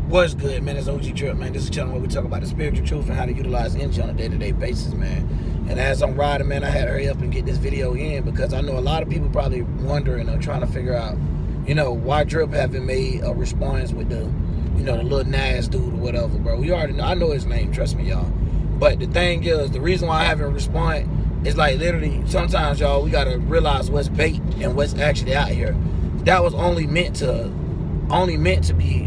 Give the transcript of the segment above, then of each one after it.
What's good, man? It's OG Trip, man. This is a channel where we talk about the spiritual truth and how to utilize energy on a day-to-day basis, man. And as I'm riding, man, I had to hurry up and get this video in because I know a lot of people probably wondering or trying to figure out, why Drip haven't made a response with the, the little Nas dude or whatever, bro. We already know. I know his name, trust me, y'all. But the thing is, the reason why I haven't responded is like literally sometimes, y'all, we got to realize what's bait and what's actually out here. That was only meant to be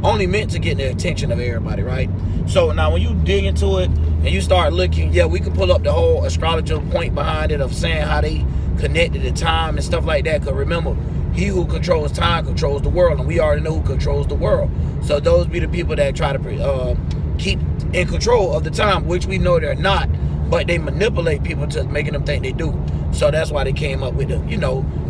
only meant to get the attention of everybody, right? So now when you dig into it and you start looking, yeah, we can pull up the whole astrologer point behind it of saying how they connected the time and stuff like that. Because remember, he who controls time controls the world, and we already know who controls the world. So those be the people that try to keep in control of the time, which we know they're not, but they manipulate people to making them think they do. So that's why they came up with the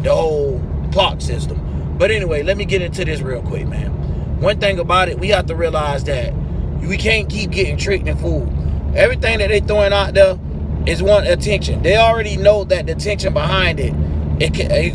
whole clock system. But anyway, let me get into this real quick, man. One thing about it, we have to realize that we can't keep getting tricked and fooled. Everything that they throwing out there is want attention. They already know that the attention behind it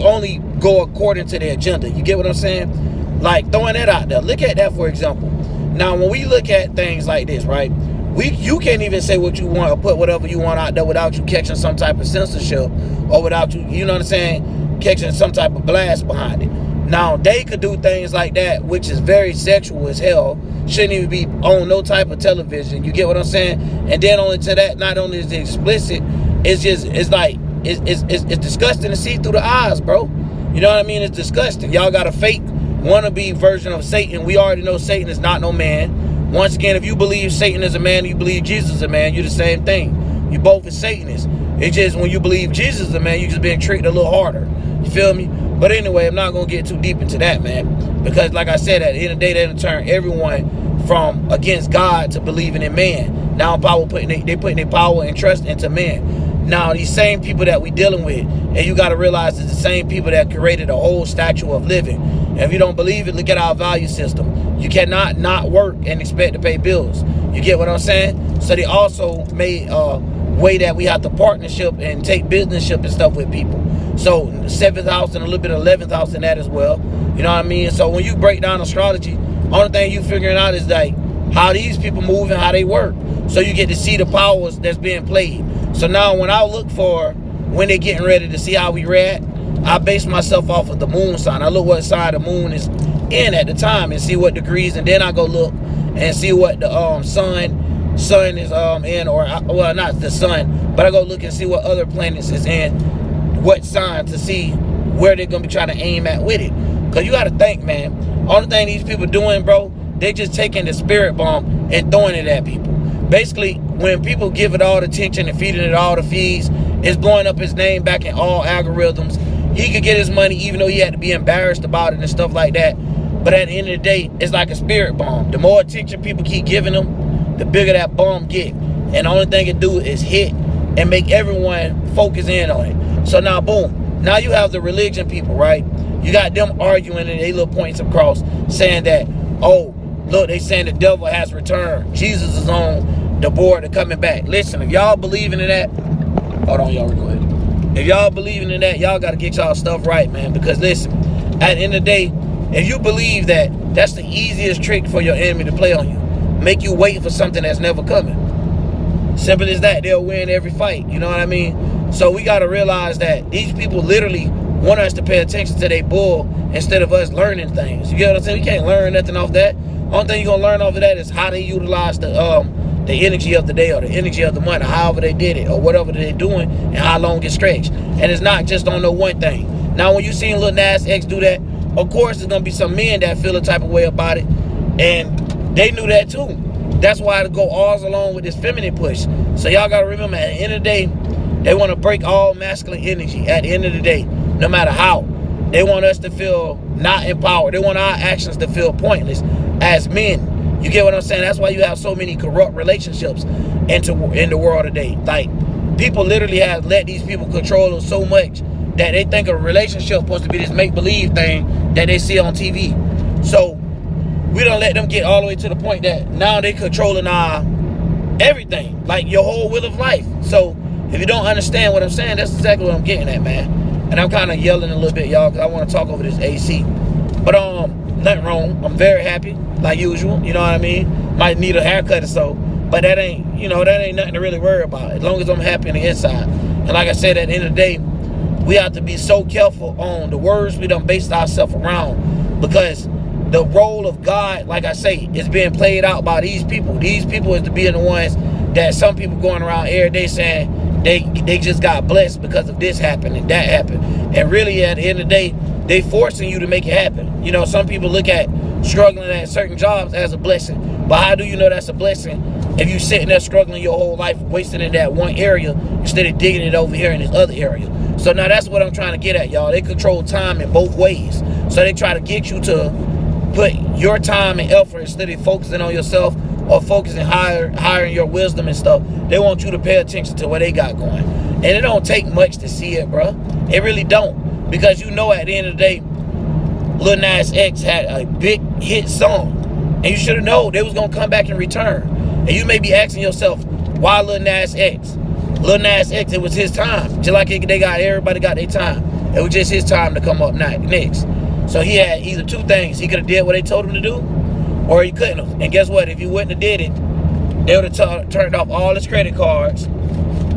only go according to their agenda. You get what I'm saying? Like throwing that out there. Look at that, for example. Now, when we look at things like this, right? You can't even say what you want or put whatever you want out there without you catching some type of censorship or without you know what I'm saying, catching some type of blast behind it. Now, they could do things like that, which is very sexual as hell. Shouldn't even be on no type of television. You get what I'm saying? And then only to that, not only is it explicit, it's disgusting to see through the eyes, bro. You know what I mean? It's disgusting. Y'all got a fake wannabe version of Satan. We already know Satan is not no man. Once again, if you believe Satan is a man, you believe Jesus is a man, you're the same thing. You both are Satanists. It's just when you believe Jesus is a man, you just being treated a little harder. You feel me? But anyway, I'm not going to get too deep into that, man. Because like I said, at the end of the day, they'll turn everyone from against God to believing in man. Now they putting their power and trust into man. Now, these same people that we dealing with, and you got to realize it's the same people that created a whole statue of living. And if you don't believe it, look at our value system. You cannot not work and expect to pay bills. You get what I'm saying? So they also made a way that we have to partnership and take businessship and stuff with people. So 7th house and a little bit of 11th house in that as well. You know what I mean? So when you break down astrology, only thing you figuring out is like how these people move and how they work. So you get to see the powers that's being played. So now when I look for when they're getting ready to see how we react, I base myself off of the moon sign. I look what side the moon is in at the time and see what degrees, and then I go look and see what the sun is in, or well, not the sun, but I go look and see what other planets is in what sign to see where they're gonna be trying to aim at with it. Cause you gotta think, man, only thing these people doing, bro, they just taking the spirit bomb and throwing it at people. Basically, when people give it all the attention and feeding it all the feeds, it's blowing up his name back in all algorithms. He could get his money even though he had to be embarrassed about it and stuff like that. But at the end of the day, it's like a spirit bomb. The more attention people keep giving them, the bigger that bomb get. And the only thing it do is hit and make everyone focus in on it. So now, boom. Now you have the religion people, right? You got them arguing and they little points across saying that, oh, look, they saying the devil has returned. Jesus is on the board of coming back. Listen, if y'all believing in that, hold on, y'all, real quick. If y'all believing in that, y'all got to get y'all stuff right, man. Because listen, at the end of the day, if you believe that, that's the easiest trick for your enemy to play on you. Make you wait for something that's never coming. Simple as that. They'll win every fight. You know what I mean? So we got to realize that these people literally want us to pay attention to their bull instead of us learning things. You get what I'm saying? You can't learn nothing off that. Only thing you're going to learn off of that is how they utilize the energy of the day or the energy of the month, or however they did it, or whatever they're doing, and how long it stretched. And it's not just on no one thing. Now, when you seen Lil Nas X do that, of course, there's going to be some men that feel a type of way about it. And they knew that too. That's why to go all along with this feminine push. So y'all got to remember, at the end of the day, they want to break all masculine energy at the end of the day, no matter how. They want us to feel not empowered. They want our actions to feel pointless as men. You get what I'm saying? That's why you have so many corrupt relationships in the world today. Like, people literally have let these people control them so much that they think a relationship is supposed to be this make-believe thing that they see on TV. So we don't let them get all the way to the point that now they controlling our everything, like your whole will of life. So if you don't understand what I'm saying, that's exactly what I'm getting at, man. And I'm kind of yelling a little bit, y'all, because I want to talk over this AC. But Nothing wrong. I'm very happy, like usual. You know what I mean? Might need a haircut or so, but that ain't, you know, that ain't nothing to really worry about. As long as I'm happy on the inside. And like I said, at the end of the day, we have to be so careful on the words we done based ourselves around, because the role of God, like I say, is being played out by these people. These people is to be the ones that some people going around every day saying they just got blessed because of this happened and that happened. And really, at the end of the day, they forcing you to make it happen. You know, some people look at struggling at certain jobs as a blessing. But how do you know that's a blessing if you sitting there struggling your whole life, wasting in that one area instead of digging it over here in this other area? So now that's what I'm trying to get at, y'all. They control time in both ways. So they try to get you to put your time and effort instead of focusing on yourself or focusing hiring your wisdom and stuff. They want you to pay attention to what they got going. And it don't take much to see it, bro. It really don't. Because you know at the end of the day, Lil Nas X had a big hit song. And you should have known they was going to come back and return. And you may be asking yourself, why Lil Nas X? Lil Nas X, it was his time. Just like everybody got their time. It was just his time to come up next. So he had either two things. He could have did what they told him to do, or he couldn't have. And guess what? If he wouldn't have did it, they would have turned off all his credit cards,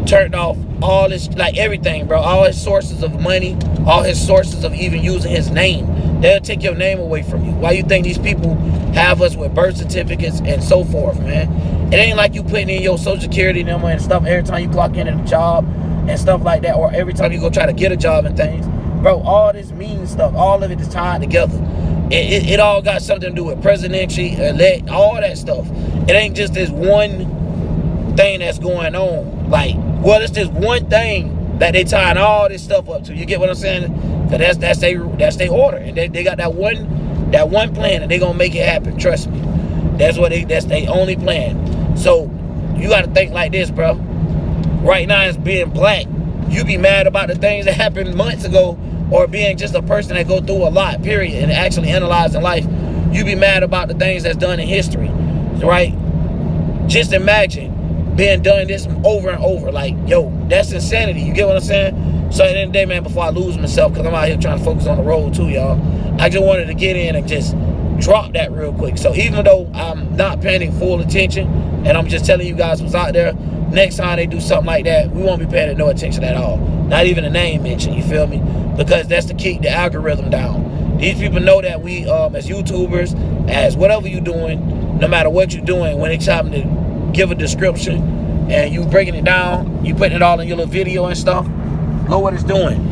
turned off all his, like everything, bro. All his sources of money, all his sources of even using his name. They'll take your name away from you. Why you think these people have us with birth certificates and so forth, man? It ain't like you putting in your social security number and stuff every time you clock in at a job and stuff like that, or every time you go try to get a job and things. Bro, all this mean stuff, all of it is tied together. It all got something to do with presidency, elect, all that stuff. It ain't just this one thing that's going on. Like, well, it's this one thing that they tying all this stuff up to. You get what I'm saying? So that's their order, and they got that one plan, and they gonna make it happen. Trust me. That's their only plan. So you got to think like this, bro. Right now, as being black, you be mad about the things that happened months ago, or being just a person that go through a lot, period, and actually analyzing life. You be mad about the things that's done in history, right? Just imagine being done this over and over. Like, yo, that's insanity. You get what I'm saying? So at the end of the day, man, before I lose myself, because I'm out here trying to focus on the road too, y'all, I just wanted to get in and just drop that real quick. So even though I'm not paying full attention, and I'm just telling you guys what's out there, next time they do something like that, we won't be paying no attention at all. Not even a name mention, you feel me? Because that's to keep the algorithm down. These people know that we, as YouTubers, as whatever you're doing, no matter what you're doing, when it's time to give a description and you breaking it down, you putting it all in your little video and stuff, know what it's doing.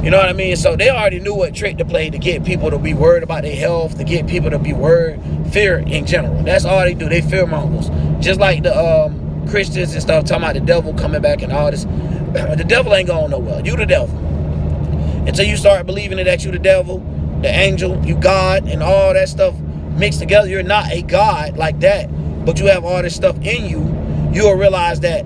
You know what I mean? So they already knew what trick to play to get people to be worried about their health, to get people to be worried, fear in general. That's all they do. They fear mongers. Just like the Christians and stuff talking about the devil coming back and all this. The devil ain't going nowhere. You the devil. Until you start believing that you the devil, the angel, you God, and all that stuff mixed together, you're not a God like that, but you have all this stuff in you, you'll realize that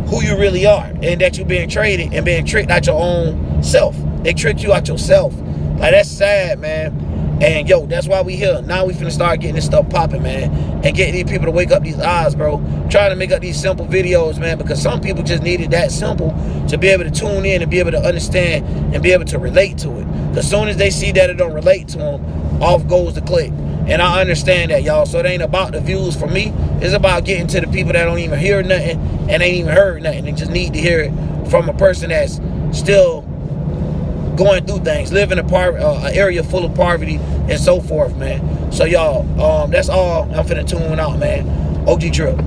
who you really are, and that you're being traded and being tricked out your own self. They tricked you out yourself. Like, that's sad, man. And yo, that's why we here. Now we finna start getting this stuff popping, man, and getting these people to wake up these eyes, bro. Trying to make up these simple videos, man, because some people just need it that simple to be able to tune in and be able to understand and be able to relate to it. Because as soon as they see that it don't relate to them, off goes the click. And I understand that, y'all. So it ain't about the views for me. It's about getting to the people that don't even hear nothing and ain't even heard nothing and just need to hear it from a person that's still going through things, living in an area full of poverty and so forth, man. So y'all, that's all. I'm finna tune out, man. OG Drip.